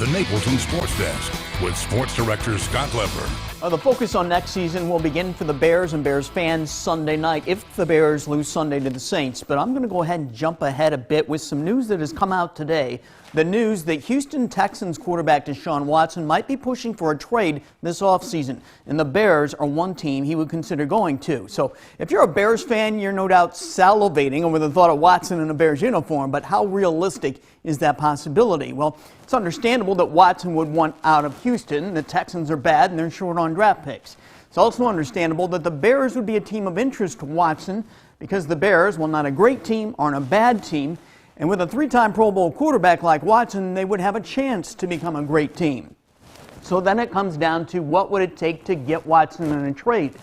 the Napleton Sports Desk with Sports Director Scott Lepper. The focus on next season will begin for the Bears and Bears fans Sunday night if the Bears lose Sunday to the Saints. But I'm going to go ahead and jump ahead a bit with some news that has come out today. The news that Houston Texans quarterback Deshaun Watson might be pushing for a trade this offseason. And the Bears are one team he would consider going to. So if you're a Bears fan, you're no doubt salivating over the thought of Watson in a Bears uniform. But how realistic is that possibility? Well, it's understandable that Watson would want out of Houston. The Texans are bad and they're short on draft picks. It's also understandable that the Bears would be a team of interest to Watson because the Bears, while not a great team, aren't a bad team. And with a three-time Pro Bowl quarterback like Watson, they would have a chance to become a great team. So then it comes down to what would it take to get Watson in a trade.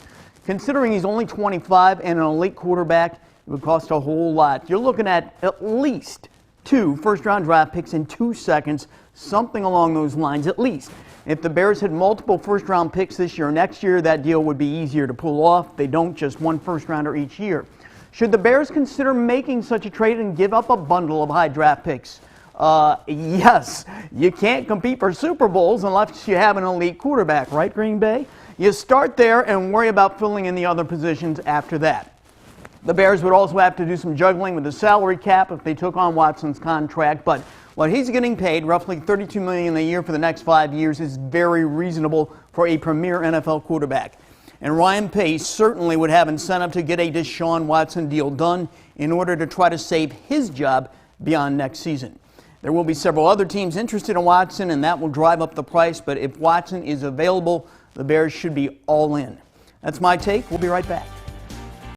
Considering he's only 25 and an elite quarterback, it would cost a whole lot. You're looking at least 2 first-round draft picks in 2 seconds, something along those lines at least. If the Bears had multiple first-round picks this year or next year, that deal would be easier to pull off. They don't, just one first-rounder each year. Should the Bears consider making such a trade and give up a bundle of high draft picks? Yes. You can't compete for Super Bowls unless you have an elite quarterback, right, Green Bay? You start there and worry about filling in the other positions after that. The Bears would also have to do some juggling with the salary cap if they took on Watson's contract, but what he's getting paid, roughly $32 million a year for the next 5 years, is very reasonable for a premier NFL quarterback. And Ryan Pace certainly would have incentive to get a Deshaun Watson deal done in order to try to save his job beyond next season. There will be several other teams interested in Watson, and that will drive up the price, but if Watson is available, the Bears should be all in. That's my take. We'll be right back.